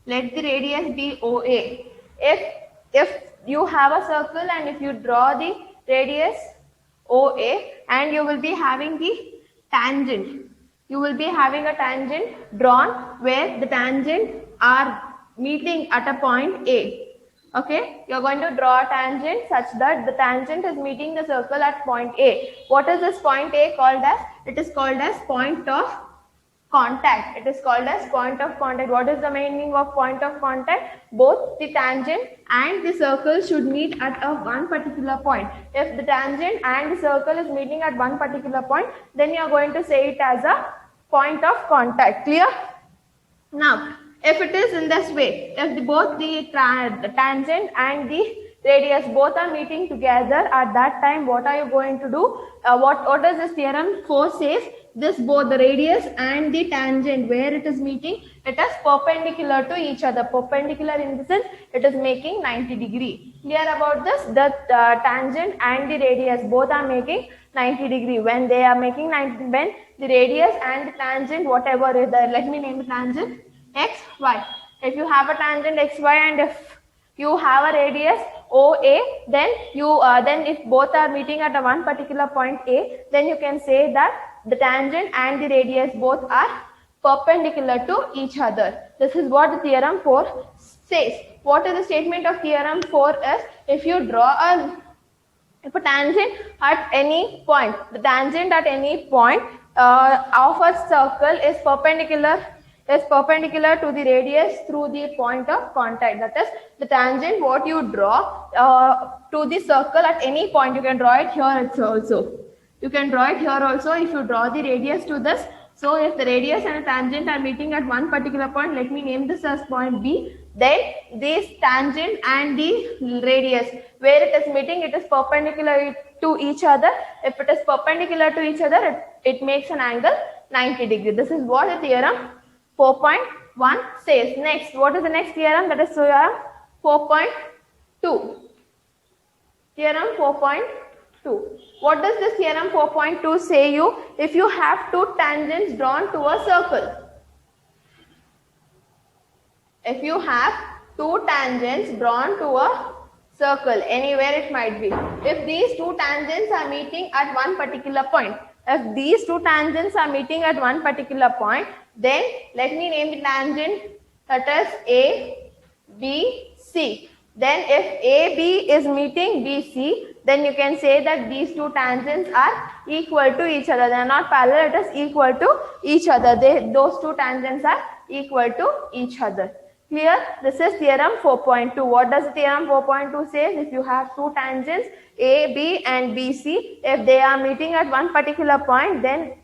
let the radius be OA. If you have a circle and if you draw the radius OA and you will be having the tangent, you will be having a tangent drawn where the tangent are meeting at a point A. Okay, you're going to draw a tangent such that the tangent is meeting the circle at point A. What is this point A called as? It is called as point of contact. It is called as point of contact. What is the meaning of point of contact? Both the tangent and the circle should meet at a one particular point. If the tangent and the circle is meeting at one particular point, then you are going to say it as a point of contact. Clear? Now, if it is in this way, if both the tangent and the radius both are meeting together at that time, what are you going to do? What does this theorem 4 says? This both the radius and the tangent where it is meeting, it is perpendicular to each other. Perpendicular in the sense it is making 90 degree. Clear about this? The tangent and the radius both are making 90 degree. When they are making 90, when the radius and the tangent, whatever is there, let me name the tangent x, y. If you have a tangent x, y, and if you have a radius OA, then then if both are meeting at a one particular point A, then you can say that the tangent and the radius both are perpendicular to each other. This is what the theorem 4 says. What is the statement of theorem 4 is, if you draw if a tangent at any point, the tangent at any point of a circle is perpendicular to the radius through the point of contact. That is, the tangent what you draw to the circle at any point, you can draw it here also. You can draw it here also if you draw the radius to this. So if the radius and the tangent are meeting at one particular point, let me name this as point B, then this tangent and the radius where it is meeting, it is perpendicular to each other. If it is perpendicular to each other, it makes an angle 90 degree. This is what the theorem 4.1 says. Next, what is the next theorem? That is theorem 4.2. Theorem 4.2. What does this theorem 4.2 say you? If you have two tangents drawn to a circle. If you have two tangents drawn to a circle, anywhere it might be. If these two tangents are meeting at one particular point, if these two tangents are meeting at one particular point, then let me name the tangent, that is A, B, C. Then if AB is meeting BC, then you can say that these two tangents are equal to each other. They are not parallel, it is equal to each other. Those two tangents are equal to each other. Clear? This is theorem 4.2. What does theorem 4.2 say? If you have two tangents A, B and BC, if they are meeting at one particular point, then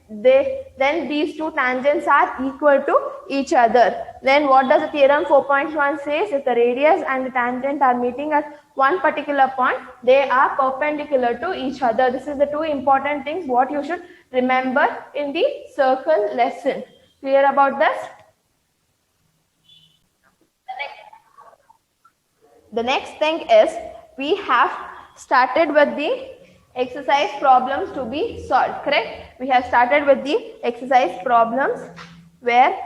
these two tangents are equal to each other. Then what does the theorem 4.1 says? If the radius and the tangent are meeting at one particular point, they are perpendicular to each other. This is the two important things what you should remember in the circle lesson. Clear about this? The next thing is, we have started with the exercise problems to be solved, correct? We have started with the exercise problems where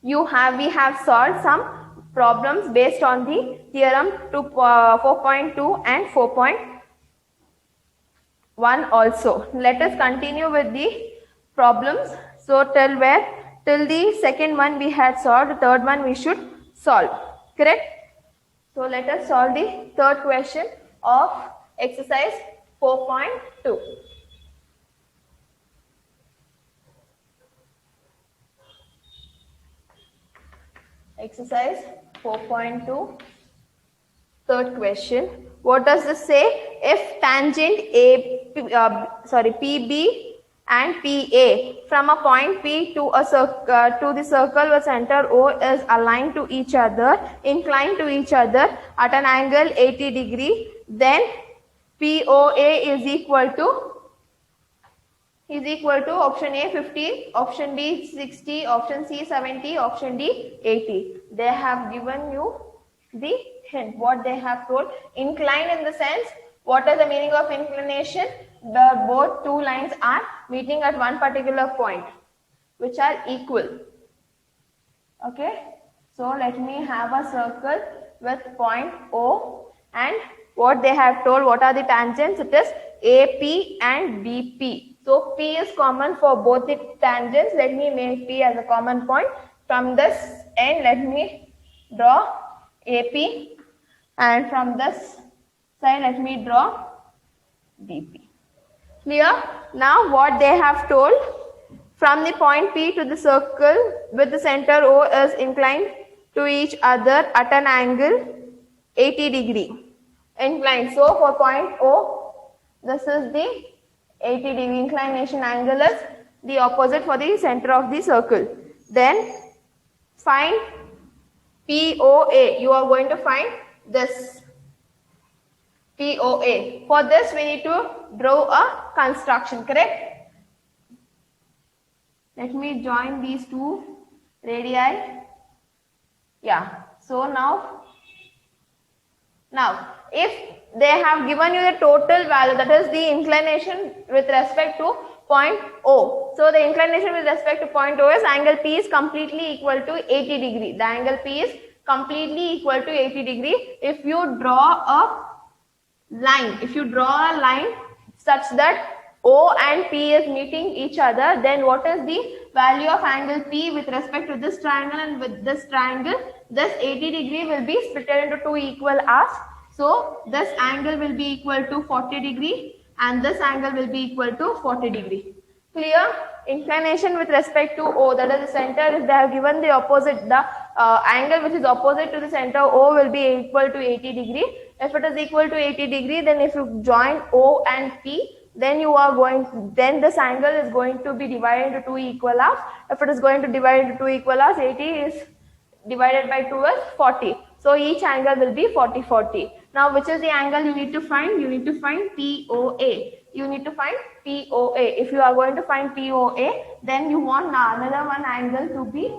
we have solved some problems based on the theorem 4.2 and 4.1 also. Let us continue with the problems. So till the second one we had solved, the third one we should solve, correct? So let us solve the third question of exercise 4.2. Exercise 4.2, third question. What does this say? If tangent PB and PA from a point P to the circle with center O is aligned to each other, inclined to each other at an angle 80 degree, then POA is equal to option A 50, option B 60, option C 70, option D 80. They have given you the hint. What they have told, incline in the sense, what is the meaning of inclination? Both two lines are meeting at one particular point which are equal. Okay, So let me have a circle with point O, and what they have told, what are the tangents? It is AP and BP. So P is common for both the tangents. Let me make P as a common point. From this end, let me draw AP, and from this side, let me draw BP. Clear? Now what they have told, from the point P to the circle with the center O is inclined to each other at an angle 80 degree. Inclined. So for point O, this is the 80 degree inclination angle is the opposite for the center of the circle. Then find POA. You are going to find this POA. For this we need to draw a construction, correct? Let me join these two radii. Yeah. So now if they have given you the total value, that is the inclination with respect to point O. So the inclination with respect to point O is angle P is completely equal to 80 degree. The angle P is completely equal to 80 degree. If you draw a line, such that O and P is meeting each other, then what is the value of angle P with respect to this triangle and with this triangle? This 80 degree will be split into two equal halves. So this angle will be equal to 40 degree and this angle will be equal to 40 degree. Clear? Inclination with respect to O, that is the center, if they have given the opposite, the angle which is opposite to the center O will be equal to 80 degree. If it is equal to 80 degree, then if you join O and P, then this angle is going to be divided into two equal halves. If it is going to divide into two equal halves, 80 is divided by 2 is 40. So each angle will be 40, 40. Now which is the angle you need to find? You need to find POA. You need to find POA. If you are going to find POA, then you want another one angle to be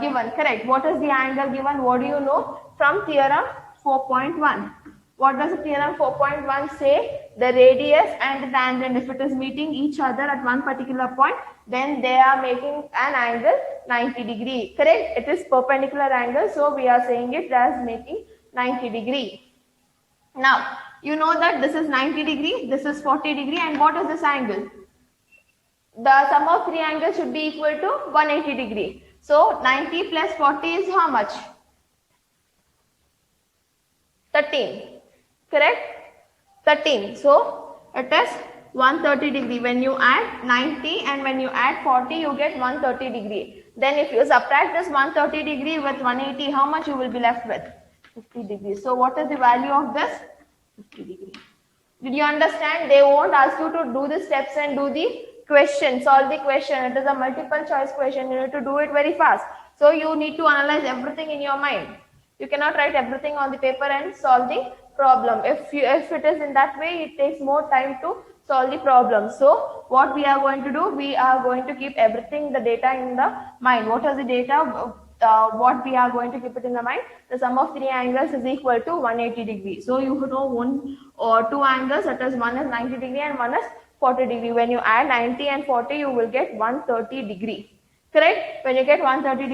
given. Correct. What is the angle given? What do you know from theorem 4.1? What does the theorem 4.1 say? The radius and the tangent, if it is meeting each other at one particular point, then they are making an angle 90 degree. Correct? It is perpendicular angle, so we are saying it as making 90 degree. Now, you know that this is 90 degree, this is 40 degree, and what is this angle? The sum of three angles should be equal to 180 degree. So 90 plus 40 is how much? 13. Correct? 13. So it is 130 degree. When you add 90 and when you add 40, you get 130 degree. Then if you subtract this 130 degree with 180, how much you will be left with? 50 degrees. So what is the value of this? 50 degree. Did you understand? They won't ask you to do the steps and do the question, solve the question. It is a multiple choice question. You need to do it very fast. So you need to analyze everything in your mind. You cannot write everything on the paper and solve the problem. If it is in that way, it takes more time to solve the problem. So what we are going to do, we are going to keep everything, the data in the mind. What is the data? What we are going to keep it in the mind? The sum of three angles is equal to 180 degree. So you know one or two angles, that is one is 90 degree and one is 40 degree. When you add 90 and 40, you will get 130 degree. Correct? When you get 130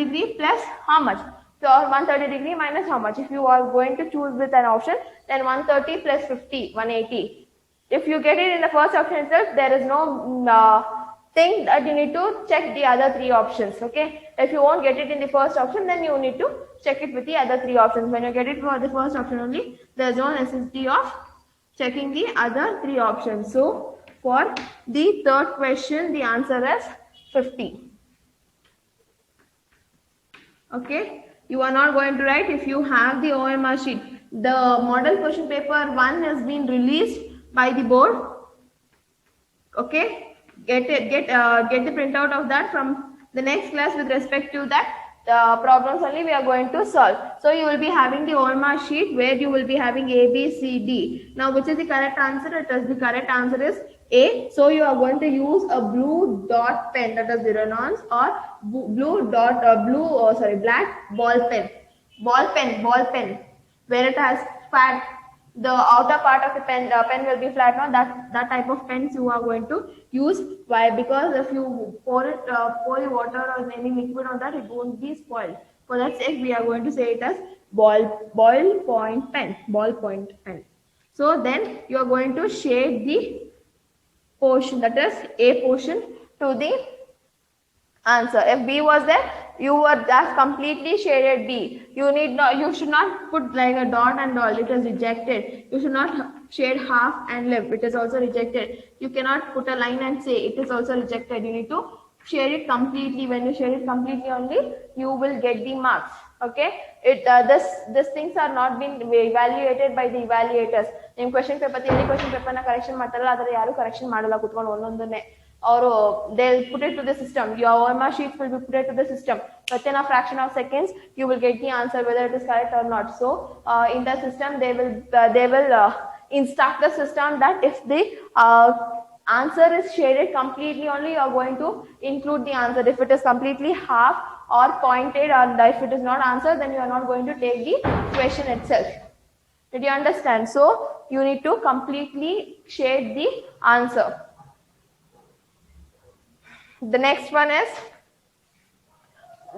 degree plus how much? So 130 degree minus how much? If you are going to choose with an option, then 130 plus 50, 180. If you get it in the first option itself, there is no thing that you need to check the other three options. Okay. If you won't get it in the first option, then you need to check it with the other three options. When you get it for the first option only, there is no necessity of checking the other three options. So for the third question, the answer is 50. Okay. You are not going to write if you have the OMR sheet. The model question paper 1 has been released by the board. Okay, get the printout of that from the next class. With respect to that, the problems only we are going to solve. So you will be having the OMR sheet where you will be having A, B, C, D. Now which is the correct answer? The correct answer is A. So you are going to use a blue dot pen, that is the Renown's, or black ball pen, where it has the outer part of the pen will be flat. Now that type of pens you are going to use. Why? Because if you pour water or any liquid on that, it won't be spoiled. For that sake, we are going to say it as ballpoint pen. So then you are going to shade the portion, that is A portion, to the answer. If B was there, you were just completely shaded B. You should not put like a dot and all. It is rejected. You should not shade half and left. It is also rejected. You cannot put a line and say it is also rejected. You need to shade it completely. When you shade it completely only, you will get the marks. Okay. These things are not being evaluated by the evaluators. In question paper, any question paper na correction matala, adare yaru correction madala kutkondu onondone. Or they'll put it to the system. Your OMR sheets will be put it to the system. Within a fraction of seconds, you will get the answer whether it is correct or not. So in the system, they will instruct the system that if the answer is shaded completely only, you are going to include the answer. If it is completely half or pointed, or if it is not answered, then you are not going to take the question itself. Did you understand? So you need to completely shade the answer. The next one is,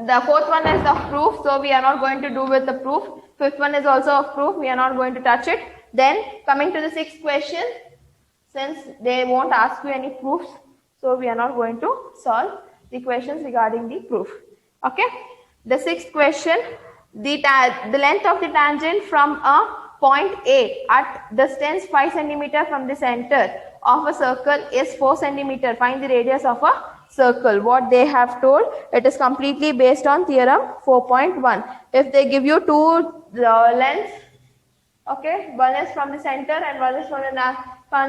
the fourth one is the proof. So we are not going to do with the proof. Fifth one is also a proof. We are not going to touch it. Then coming to the sixth question, since they won't ask you any proofs, so we are not going to solve the questions regarding the proof. Okay. The sixth question, the length of the tangent from a point A at distance 5 cm from the center of a circle is 4 cm. Find the radius of a circle. What they have told, it is completely based on theorem 4.1. If they give you two lengths, okay, one is from the center and one is from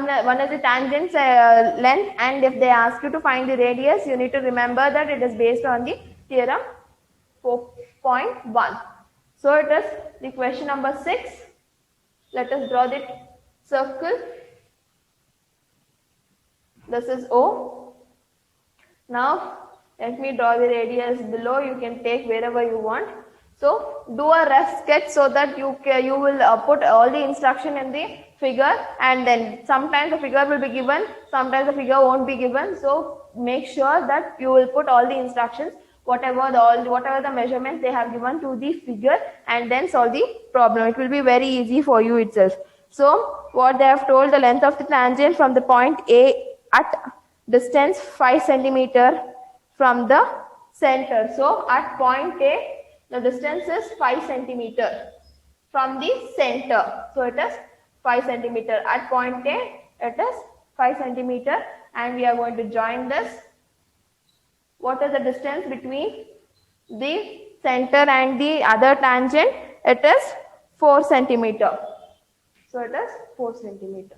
the one is the tangent length, and if they ask you to find the radius, you need to remember that it is based on the theorem 4.1. So it is the question number 6. Let us draw the circle. This is O. Now let me draw the radius below. You can take wherever you want. So do a rough sketch so that you will put all the instruction in the figure, and then sometimes the figure will be given, sometimes the figure won't be given. So make sure that you will put all the instructions, whatever the measurements they have given to the figure, and then solve the problem. It will be very easy for you itself. So what they have told, the length of the tangent from the point A at distance 5 cm from the center. So at point A, the distance is 5 cm from the center. So it is 5 cm. At point A, it is 5 cm, and we are going to join this. What is the distance between the center and the other tangent? It is 4 cm. So it is 4 cm.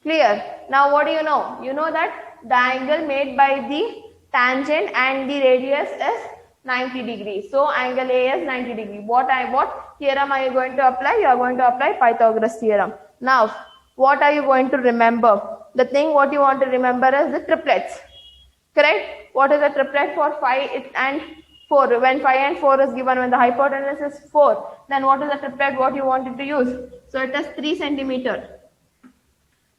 Clear? Now what do you know? You know that the angle made by the tangent and the radius is 90 degrees. So angle A is 90 degrees. What theorem are you going to apply? You are going to apply Pythagoras theorem. Now, what are you going to remember? The thing what you want to remember is the triplets. Correct? What is the triplet for 5 and 4? When 5 and 4 is given, when the hypotenuse is 4, then what is the triplet what you wanted to use? So it is 3 cm.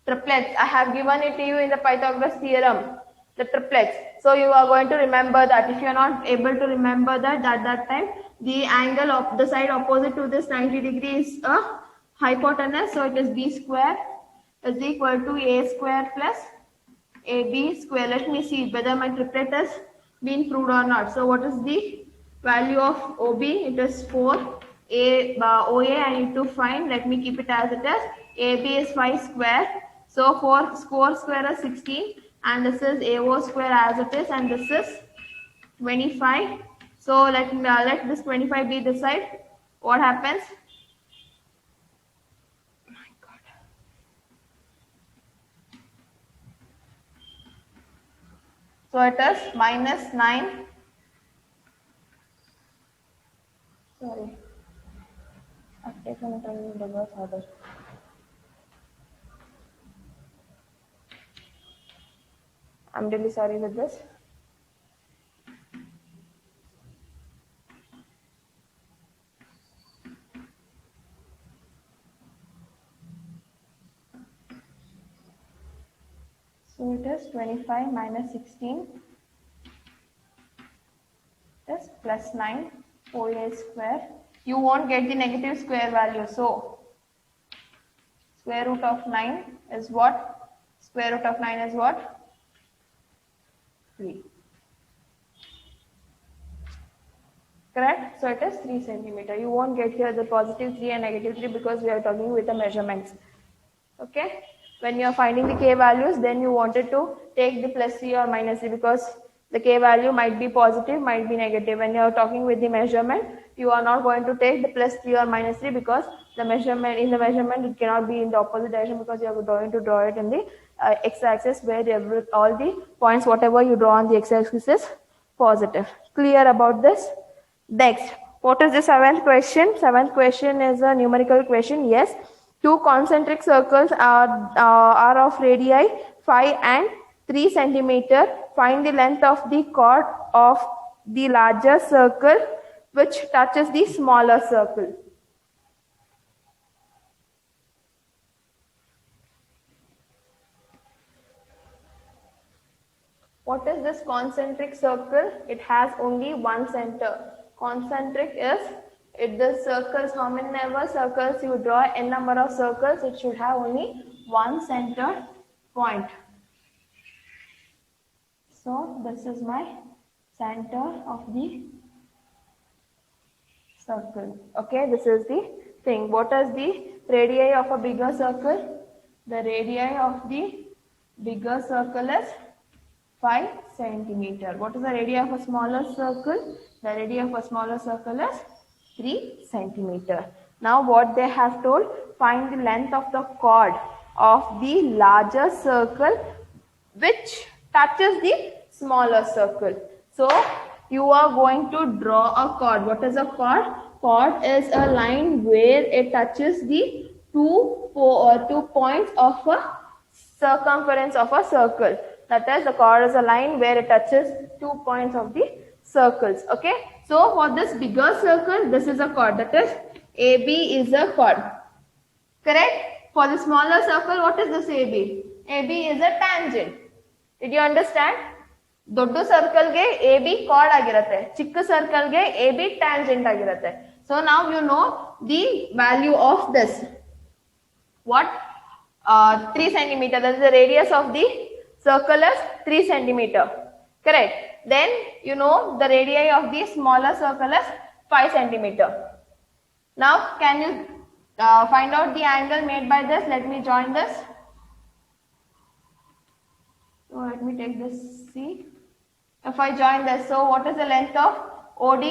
Triplets, I have given it to you in the Pythagoras theorem, the triplets. So you are going to remember that. If you are not able to remember that at that time, the angle of the side opposite to this 90 degrees is a hypotenuse. So it is B square is equal to A square plus AB square. Let me see whether my triplet has been proved or not. So what is the value of OB? It is 4. OA I need to find. Let me keep it as it is. AB is 5 square. So 4 square is 16, and this is AO square as it is, and this is 25. So let this 25 be this side. What happens? Oh my God. So it is minus 9. Sorry, I've taken it in reverse order. I'm really sorry with this. So it is 25 minus 16 is plus 9 4a square. You won't get the negative square value. So square root of 9 is what? Square root of 9 is what? 3. Correct? So it is 3 centimeter. You won't get here the positive 3 and negative 3 because we are talking with the measurements. Okay? When you are finding the k values, then you wanted to take the plus 3 or minus 3 because the k value might be positive, might be negative. When you are talking with the measurement, you are not going to take the plus 3 or minus 3 because the measurement it cannot be in the opposite direction because you are going to draw it in the x-axis where all the points whatever you draw on the x-axis is positive. Clear about this? Next, what is the seventh question? Seventh question is a numerical question. Yes, two concentric circles are of radii 5 and 3 centimeter. Find the length of the chord of the larger circle which touches the smaller circle. What is this concentric circle? It has only one center. Concentric is if the circles, how many number circles you draw, n number of circles, it should have only one center point. So this is my center of the circle. Okay, this is the thing. What is the radii of a bigger circle? The radii of the bigger circle is 5 centimeter. What is the radii of a smaller circle? The radii of a smaller circle is 3 centimeter. Now what they have told, find the length of the chord of the larger circle which touches the smaller circle. So you are going to draw a chord. What is a chord? Chord is a line where it touches the two points of a circumference of a circle. That is, the chord is a line where it touches 2 points of the circles. Okay. So for this bigger circle, this is a chord. That is, AB is a chord. Correct? For the smaller circle, what is this AB? AB is a tangent. Did you understand? ದೊಡ್ಡ ಸರ್ಕಲ್ಗೆ A B chord ಆಗಿರುತ್ತೆ, ಚಿಕ್ಕ ಸರ್ಕಲ್ಗೆ A B tangent ಆಗಿರುತ್ತೆ. So now you know the value of this. What? 3 centimeter. That is the radius of the circle is 3 centimeter. Correct? Then you know the radii of the smaller circle is 5 centimeter. Now can you find out the angle made by this? Let me join this. So let me take this C. If I join this, so what is the length of OD?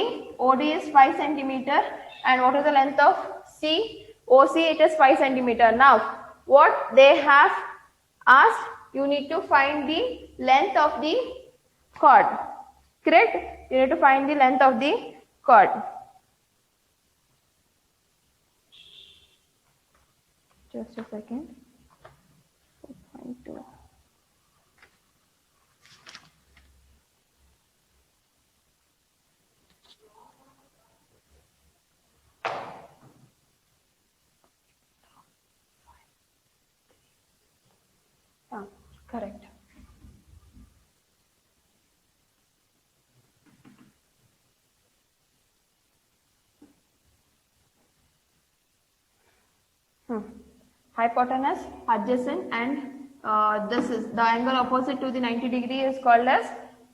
OD is 5 centimeter. And what is the length of C? OC, it is 5 centimeter. Now, what they have asked, you need to find the length of the chord. Correct? You need to find the length of the chord. Just a second. 4.2. Correct. Hypotenuse, adjacent, and this is the angle opposite to the 90 degree is called as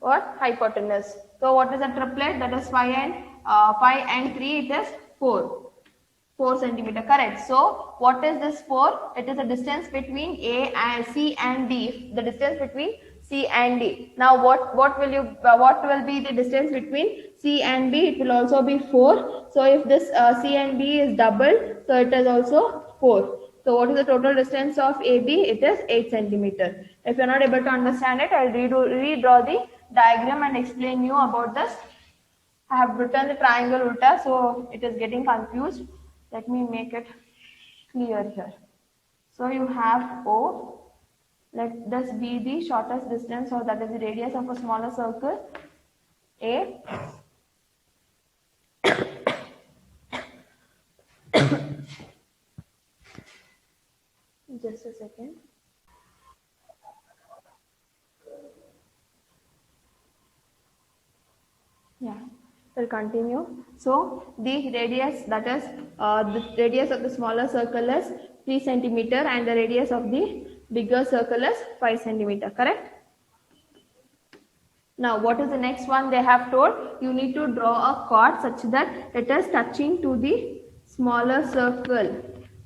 what? Hypotenuse. So what is a triplet? That is 5 and 3. It is 4 centimeter. Correct. So what is this 4? It is the distance between A and C and D. The distance between C and D. Now what will be the distance between C and B? It will also be 4. So if this C and B is double, so it is also 4. So what is the total distance of AB? It is 8 centimeter. If you are not able to understand it, I will redraw the diagram and explain you about this. I have written the triangle ulta, so it is getting confused. Let me make it clear here. So you have O. Let this be the shortest distance, or that is the radius of a smaller circle. A. Just a second. Yeah, we'll continue. So the radius, that is the radius of the smaller circle is 3 centimeter and the radius of the bigger circle is 5 centimeter, correct? Now what is the next one they have told? You need to draw a chord such that it is touching to the smaller circle.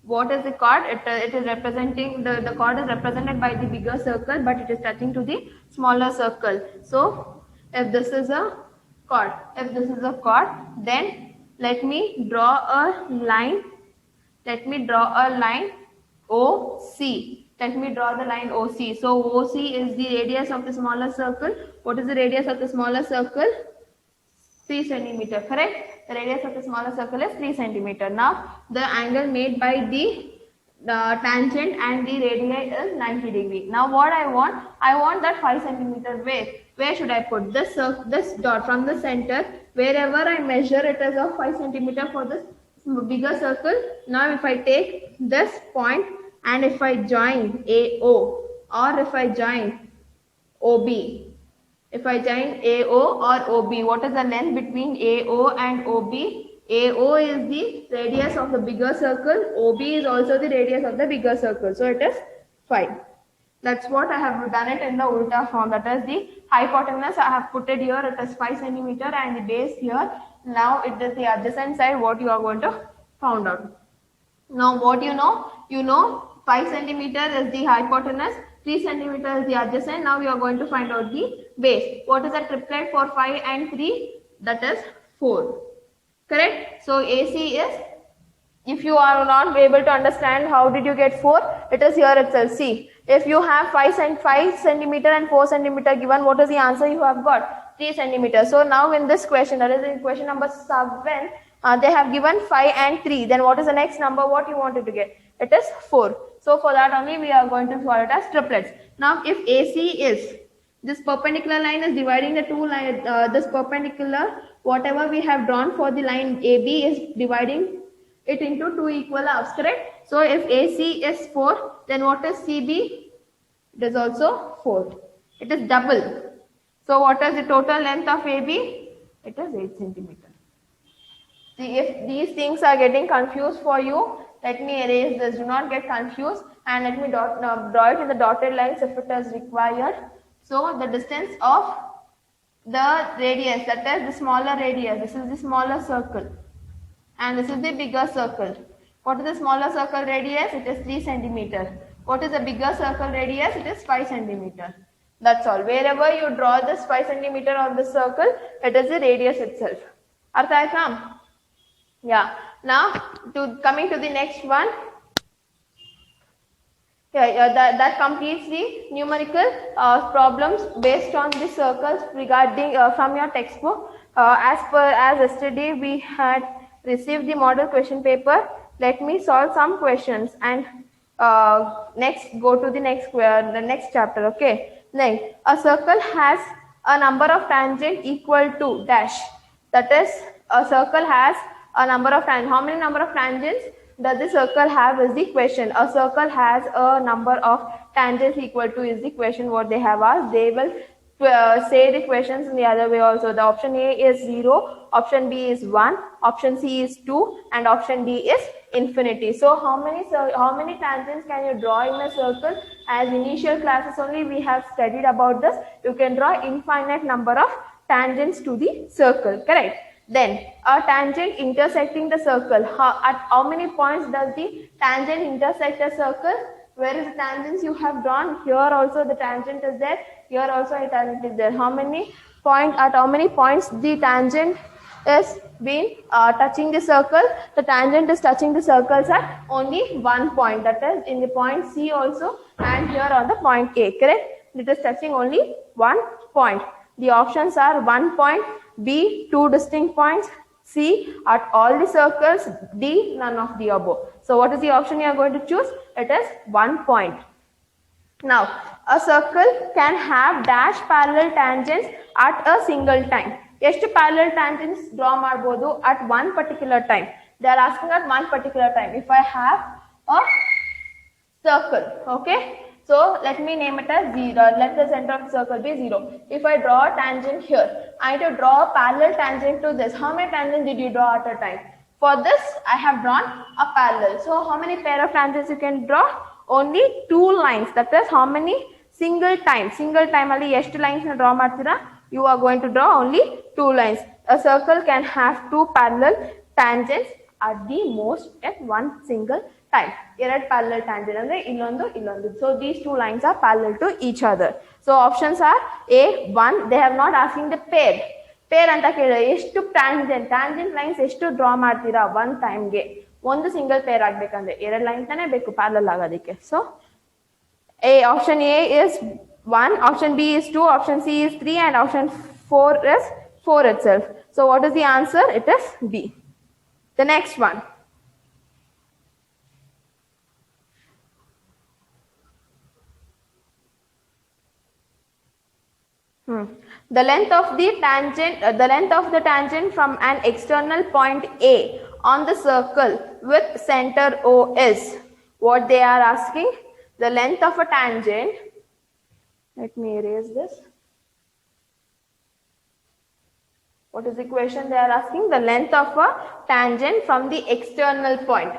What is the chord? It is representing, the chord is represented by the bigger circle but it is touching to the smaller circle. So if this is a chord, then let me draw a line. Let me draw a line OC. Let me draw the line OC. So OC is the radius of the smaller circle. What is the radius of the smaller circle? 3 centimeter, correct? The radius of the smaller circle is 3 centimeter. Now the angle made by the tangent and the radii is 90 degree. Now what I want that 5 centimeter. Where should I put this dot from the center? Wherever I measure it is of 5 centimeter for this bigger circle. Now if I take this point and if I join AO or if I join OB, if I join AO or OB, what is the length between AO and OB? AO is the radius of the bigger circle, OB is also the radius of the bigger circle, so it is 5. That's what I have done it in the ulta form. That is the hypotenuse I have put it here, it is 5 centimeter and the base here. Now it is the adjacent side what you are going to find out. Now what you know 5 centimeter is the hypotenuse, 3 centimeter is the adjacent. Now we are going to find out the base. What is the triplet for 5 and 3? That is 4. Correct? So AC is, if you are not able to understand how did you get 4, it is here itself. See, if you have 5 centimeter and 4 centimeter given, what is the answer you have got? 3 centimeter. So now in this question, that is in question number 7, they have given 5 and 3. Then what is the next number? What you wanted to get? It is 4. So for that only we are going to solve it as triplets. Now if AC is, this perpendicular line is dividing the two lines, this perpendicular, whatever we have drawn for the line AB is dividing it into 2 equal halves, correct? So if AC is 4, then what is CB? It is also 4. It is double. So what is the total length of AB? It is 8 centimeter. See, if these things are getting confused for you, let me erase this. Do not get confused and let me draw it in the dotted lines if it is required. So the distance of the radius, that is the smaller radius, this is the smaller circle and this is the bigger circle. What is the smaller circle radius? It is 3 centimeter. What is the bigger circle radius? It is 5 centimeter. That's all. Wherever you draw this 5 centimeter on the circle, it is the radius itself. Artha hai? Yeah. Now coming to the next one. That completes the numerical problems based on the circles regarding from your textbook. As yesterday we had received the model question paper. Let me solve some questions and next go to the next chapter. Okay. Next, a circle has a number of tangent equal to dash. That is, a circle has a number of tangents. How many number of tangents does the circle have is the question. A circle has a number of tangents equal to is the question what they have asked. They will say the questions in the other way also. The option A is 0, option B is 1, option C is 2 and option D is infinity. So how many tangents can you draw in a circle? As initial classes only we have studied about this. You can draw infinite number of tangents to the circle, correct? Then a tangent intersecting the circle. At how many points does the tangent intersect a circle? Where is the tangents you have drawn? Here also the tangent is there. Here also a tangent is there. At how many points the tangent is been touching the circle? The tangent is touching the circles at only 1 point. That is in the point C also and here on the point A. Correct? It is touching only 1 point. The options are 1 point, B 2 distinct points, C at all the circles, D none of the above. So what is the option you are going to choose? It is 1 point. Now a circle can have dash parallel tangents at a single time. ಎಷ್ಟು parallel tangents draw ಮಾಡಬಹುದು at one particular time? They are asking at one particular time. If I have a circle, okay. So let me name it as 0. Let the center of the circle be 0. If I draw a tangent here, I need to draw a parallel tangent to this. How many tangents did you draw at a time? For this, I have drawn a parallel. So how many pair of tangents you can draw? Only 2 lines. That is how many? Single time. Single time ali ಎಷ್ಟು lines na draw ಮಾಡ್ತೀರಾ? You are going to draw only 2 lines. A circle can have 2 parallel tangents at the most at one single time. ಎರಡು parallel tangent ಅಂದ್ರೆ ಇಲ್ಲೊಂದು ಇಲ್ಲೊಂದು. So these 2 lines are parallel to each other. So options are A, 1. They have not asking the pair. Pair ಅಂತ ಕೇಳಿದ್ರೆ ಎಷ್ಟು tangent lines ಎಷ್ಟು draw ಮಾಡ್ತೀರಾ one ಟೈಮ್ಗೆ? ಒಂದು ಸಿಂಗಲ್ ಪೇರ್ ಆಗ್ಬೇಕಂದ್ರೆ 2 ಲೈನ್ ತಾನೇ ಬೇಕು ಪ್ಯಾರಲಲ್ ಆಗೋದಕ್ಕೆ. So option A is 1, option B is 2, option C is 3 and option 4 is 4 itself. So what is the answer? It is B. The next one. The length of the tangent from an external point A on the circle with center O is what they are asking. The length of a tangent. Let me erase this. What is the question they are asking? The length of a tangent from the external point.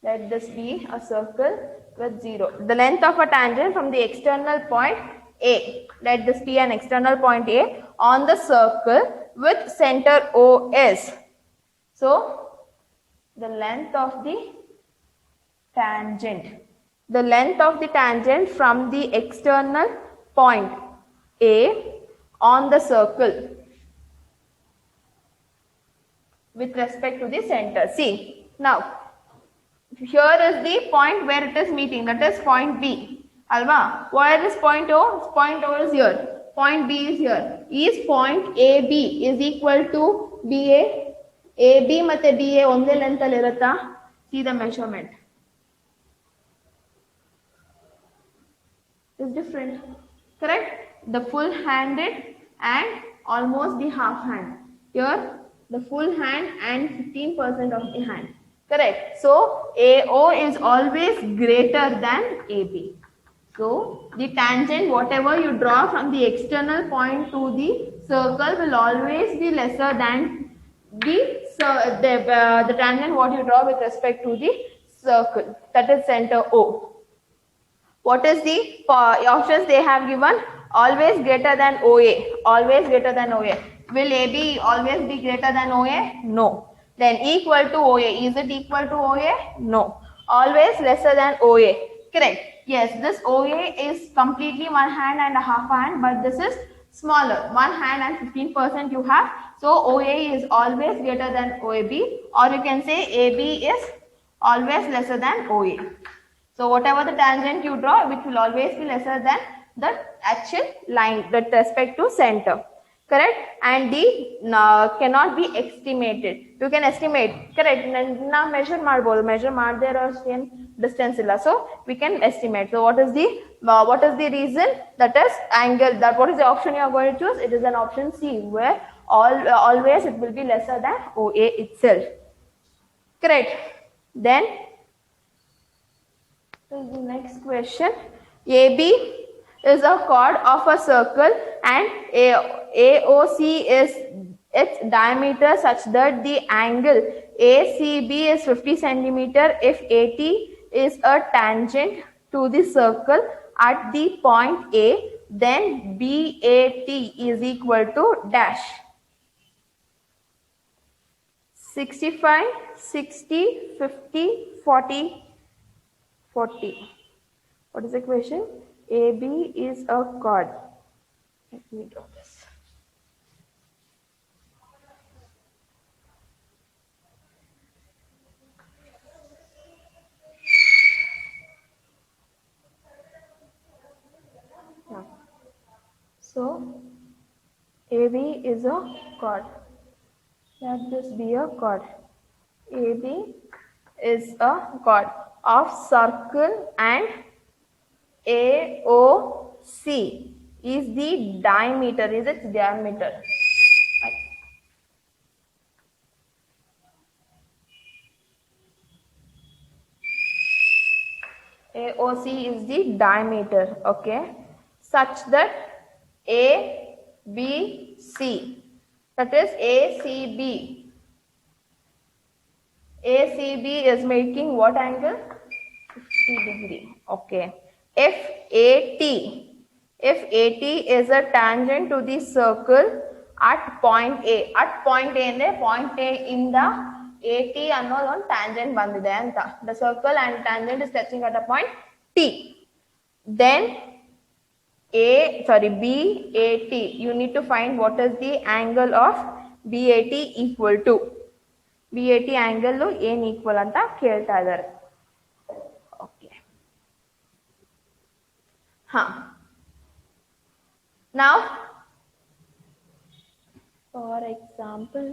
Let this be a circle with 0. The length of a tangent from the external point A. Let this be an external point A on the circle with center O is. So, the length of the tangent. The length of the tangent from the external point A on the circle with respect to the center. See, now, here is the point where it is meeting, that is point B. Alva, where is point O? Point O is here. Point B is here. Is point AB is equal to BA? AB ಮತ್ತೆ BA ಒಂದೇ length ಅಲ್ಲಿ ಇರುತ್ತಾ? See the measurement. Is different. Correct? The full handed and almost the half hand. Here, the full hand and 15% of the hand. Correct? So, AO is always greater than AB. So, the tangent, whatever you draw from the external point to the circle will always be lesser than the tangent what you draw with respect to the circle, that is center O. What is the options they have given? Always greater than OA. Always greater than OA. Will AB always be greater than OA? No. Then equal to OA. Is it equal to OA? No. Always lesser than OA. Correct. Yes, this OA is completely one hand and a half hand, but this is smaller. One hand and 15% you have. So OA is always greater than OAB, or you can say AB is always lesser than OA. So whatever the tangent you draw, which will always be lesser than the actual line with respect to center. Correct? And D cannot be estimated. You can estimate. Correct? Now measure marble. Measure marble or same distance illa. So we can estimate. So what is the reason? That is angle. That what is the option you are going to choose? It is an option C, where always it will be lesser than OA itself. Correct? Then the next question. AB is a chord of a circle and AOC is its diameter such that the angle ACB is 50 centimeter if AT is a tangent to the circle at the point A, then BAT is equal to dash. 65, 60, 50, 40, 40. What is the question? AB is a chord. Let me draw this. Now, so AB is a chord. Let this be a chord. AB is a chord of circle and AOC is the diameter, is its diameter. AOC is the diameter, okay, such that ABC, that is ACB is making what angle? 50 degree, okay. If AT is a tangent to the circle at point A, ಅಂದ್ರೆ point A ಇಂದ AT ಅನ್ನೋದು ಒಂದು tangent ಬಂದಿದೆ ಅಂತ. The circle and tangent is touching at a point T. Then BAT, you need to find what is the angle of BAT equal to. BAT angle ಏನು equal ಅಂತ ಕೇಳ್ತಾ ಇದ್ದಾರೆ. Okay. Now, for example,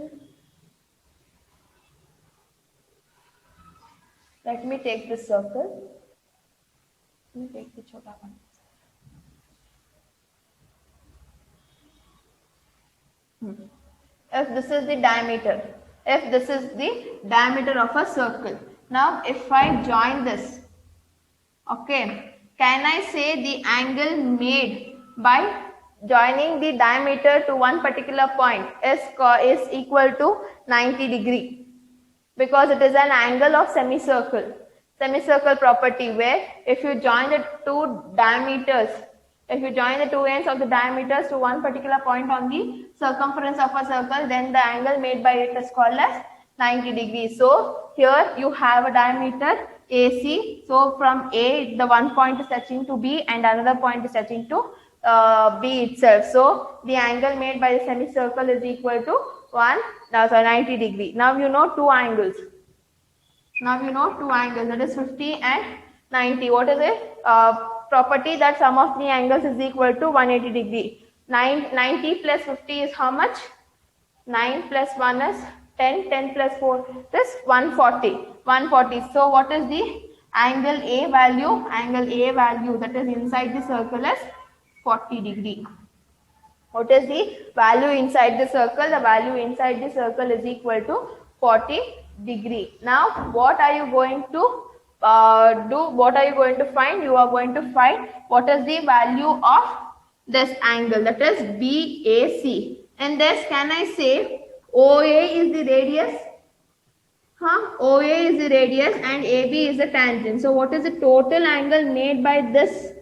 let me take this circle. Let me take the chota one. If this is the diameter, of a circle. Now, if I join this, okay, can I say the angle made by joining the diameter to one particular point is equal to 90 degree? Because it is an angle of semicircle property, where if you join the two ends of the diameters to one particular point on the circumference of a circle, then the angle made by it is called as 90 degrees. So here you have a diameter AC. So from A, the one point is touching to B and another point is touching to B itself. So the angle made by the semicircle is equal to 90 degree. Now you know two angles. That is 50 and 90. What is it? Property that sum of the angles is equal to 180 degree. 90 plus 50 is how much? 9 plus 1 is 10. 10 plus 4 is 140. So what is the angle A value? Angle A value that is inside the circle is 40 degree. What is the value inside the circle? The value inside the circle is equal to 40 degree. Now what are you going to do? What are you going to find? You are going to find what is the value of this angle, that is BAC. And this, can I say OA is the radius? OA is the radius and AB is the tangent. So what is the total angle made by this?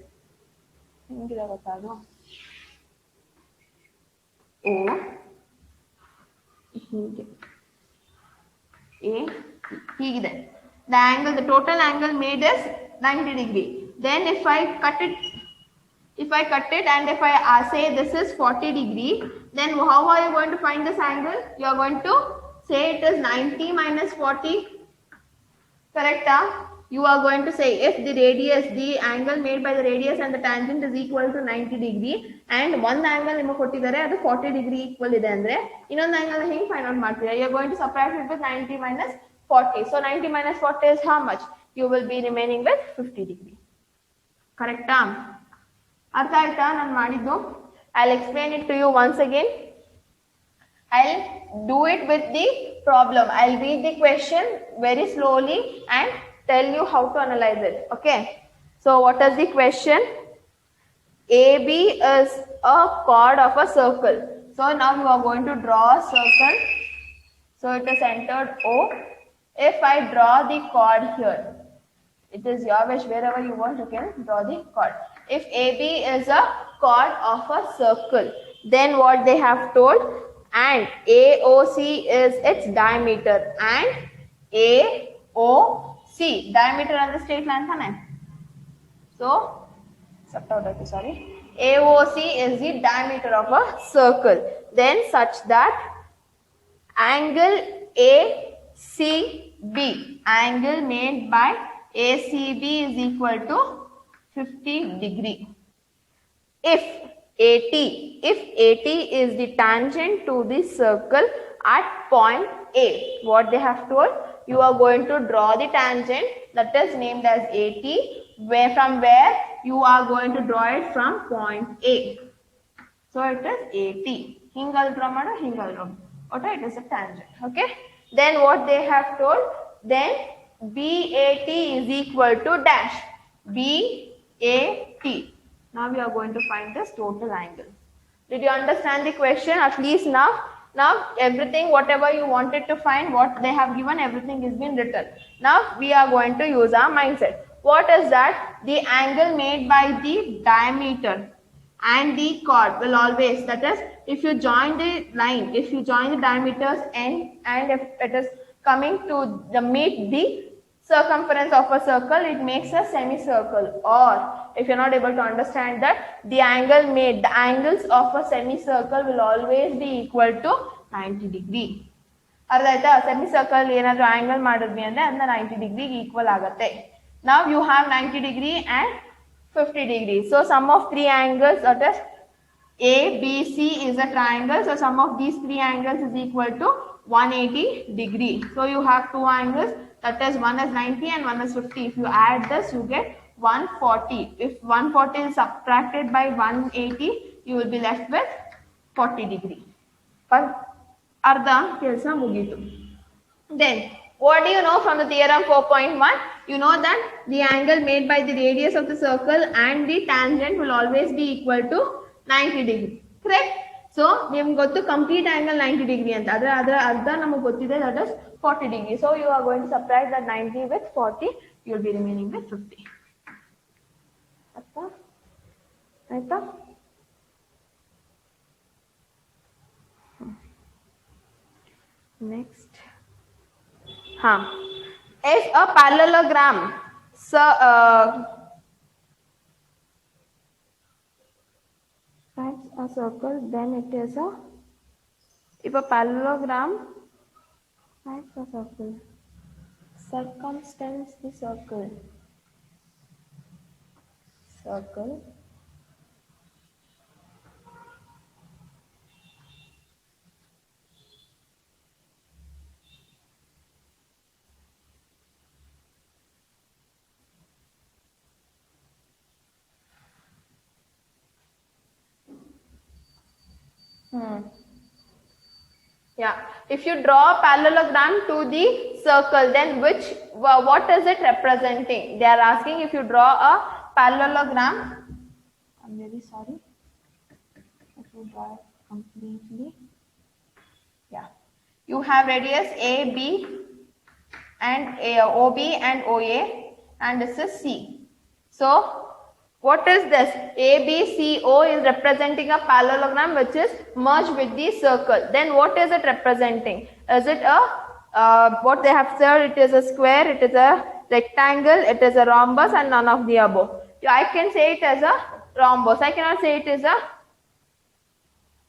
The total angle made is 90 degree. Then if I cut it and if I say this is 40 degree, then how are you going to find this angle? You are going to say it is 90 minus 40. Correct? You are going to say if the angle made by the radius and the tangent is equal to 90 degree and one angle ನಿಮಗೆ ಕೊಟ್ಟಿದ್ದಾರೆ ಅದು 40 degree equal ಇದೆ ಅಂದ್ರೆ ಇನ್ನೊಂದು angle ಹೆಂಗೆ find out ಮಾಡ್ತೀರಾ? You are going to subtract it with 90 minus 40. So 90 minus 40 is how much? You will be remaining with 50 degree. Correct? ಅರ್ಥ ಆಯ್ತಾ ನಾನು ಮಾಡಿದ್ದು? I'll explain it to you once again. I'll do it with the problem. I'll read the question very slowly and tell you how to analyze it. Okay. So what is the question? AB is a chord of a circle. So now you are going to draw a circle. So it is centered O. If I draw the chord here, it is your wish, wherever you want you can draw the chord. If AB is a chord of a circle, then what they have told, and AOC is its diameter, and AOC diameter on the straight line thane. So AOC is the diameter of a circle, then such that angle ACB, angle made by ACB is equal to 50 degree. If AT is the tangent to the circle at point A, what they have told, you are going to draw the tangent that is named as AT, from where you are going to draw it from point A. So it is AT. Hingal draw mado, hingal draw. Okay, it is a tangent. Okay. Then what they have told, then BAT is equal to dash. BAT. Now we are going to find this total angle. Did you understand the question? At least now everything, whatever you wanted to find, what they have given, everything is been written. Now we are going to use our mindset. What is that? The angle made by the diameter and the chord will always, that is, if you join the line, if you join the diameters n, and if it is coming to the meet the circumference of a circle, it makes a semicircle. Or if you're not able to understand that, the angle made, the angles of a semicircle will always be equal to 90 degree. ಅರ್ಥ ಆಯ್ತಾ? ಸೆಮಿಸರ್ಕಲ್ ಏನಾದರೂ angle ಮಾಡಿದ್ವಿ ಅಂದ್ರೆ ಅದನ್ನ 90 ಡಿಗ್ರಿಗೆ equal ಆಗುತ್ತೆ. Now you have 90 degree and 50 degree. So sum of three angles, that is ABC is a triangle. So sum of these three angles is equal to 180 degree. So you have two angles, that is one is 90 and one is 50. If you add this, you get 140. If 140 is subtracted by 180, you will be left with 40 degree. But arda kelsa mugitu. Then what do you know from the theorem 4.1? You know that the angle made by the radius of the circle and the tangent will always be equal to 90 degree. Correct? So we got to complete angle 90 degree and other arda namu gottide, that is 40 degree. So you are going to subtract that 90 with 40, you will be remaining with 50. Aita? Next. If a parallelogram, that's a circle, then it is a, if a parallelogram that's a circle, circumstance the circle, yeah, if you draw a parallelogram to the circle, then what is it representing? They are asking, if you draw a parallelogram, I'm very sorry, if you draw it completely, yeah, you have radius AB and OB and OA, and this is C. So what is this? ABCO is representing a parallelogram which is merged with the circle. Then what is it representing? Is it a what they have said? It is a square, it is a rectangle, it is a rhombus, and none of the above. I can say it as a rhombus. I cannot say it is a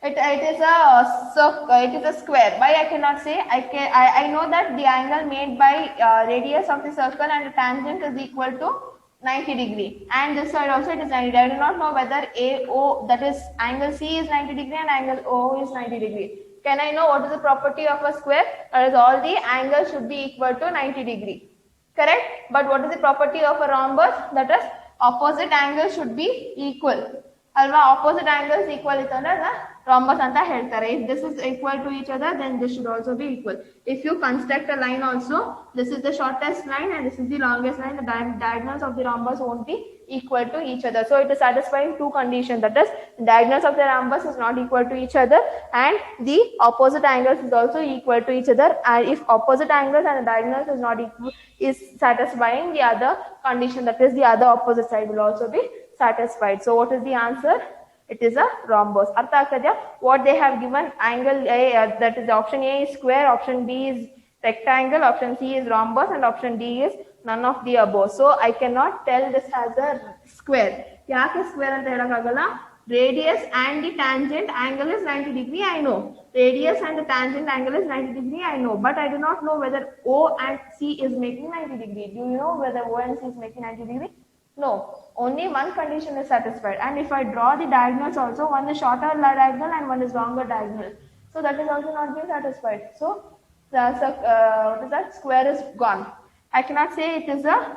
it is a circle. It is a square. Why I cannot say? I know that the angle made by radius of the circle and the tangent is equal to 90 degree, and this side also it is 90 degree. I do not know whether AO, that is angle C, is 90 degree and angle O is 90 degree. Can I know what is the property of a square? That is, all the angles should be equal to 90 degree. Correct? But what is the property of a rhombus? That is, opposite angles should be equal. Alva, opposite angles equal itandre rhombus anta heltare. If this is equal to each other, then this should also be equal. If you construct a line also, this is the shortest line and this is the longest line, the diagonals of the rhombus won't be equal to each other. So it is satisfying two conditions, that is, the diagonals of the rhombus is not equal to each other and the opposite angles is also equal to each other. And if opposite angles and the diagonals is not equal, is satisfying the other condition, that is, the other opposite side will also be satisfied. So what is the answer? It is a rhombus. Artha agtidya? What they have given, angle A, that is option A is square, option B is rectangle, option C is rhombus, and option D is none of the above. So I cannot tell this as a square. Yake square anta helakagalla? Radius and the tangent angle is 90 degree, I know. Radius and the tangent angle is 90 degree, I know. But I do not know whether O and C is making 90 degree. Do you know whether O and C is making 90 degree? No, only one condition is satisfied. And if I draw the diagonals also, one is shorter diagonal and one is longer diagonal. So that is also not being satisfied. So what is that? Square is gone. I cannot say it is a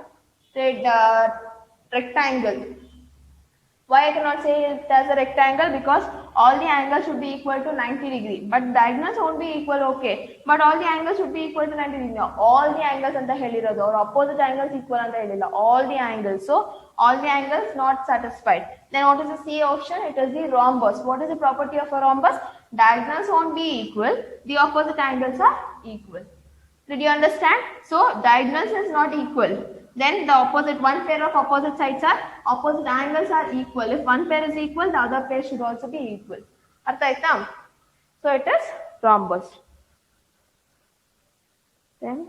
rectangle. Why I cannot say it as a rectangle? Because all the angles should be equal to 90 degree. But diagonals won't be equal, okay. But all the angles should be equal to 90 degree. Now, all the angles and the helirado or opposite angles equal on the helila. All the angles. So, all the angles not satisfied. Then what is the C option? It is the rhombus. What is the property of a rhombus? Diagonals won't be equal. The opposite angles are equal. Did you understand? So, diagonals is not equal. Then the opposite, one pair of opposite sides are, opposite angles are equal. If one pair is equal, the other pair should also be equal. Artha aita? So it is rhombus. Then,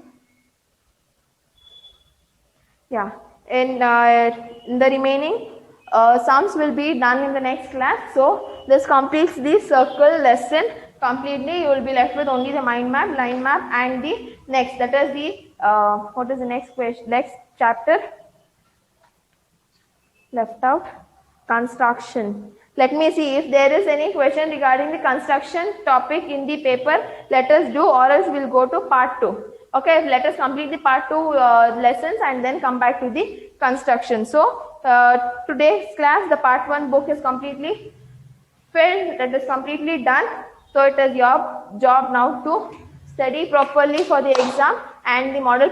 yeah, in the remaining sums will be done in the next class. So this completes the circle lesson completely. You will be left with only the mind map, line map, and the next. That is the what is the next question? Next chapter left out, construction. Let me see if there is any question regarding the construction topic in the paper. Let us do, or else we'll go to part 2. Okay, let us complete the part 2 lessons and then come back to the construction. So today's class, the part 1 book is completely filled. That is completely done. So it is your job now to study properly for the exam, and the model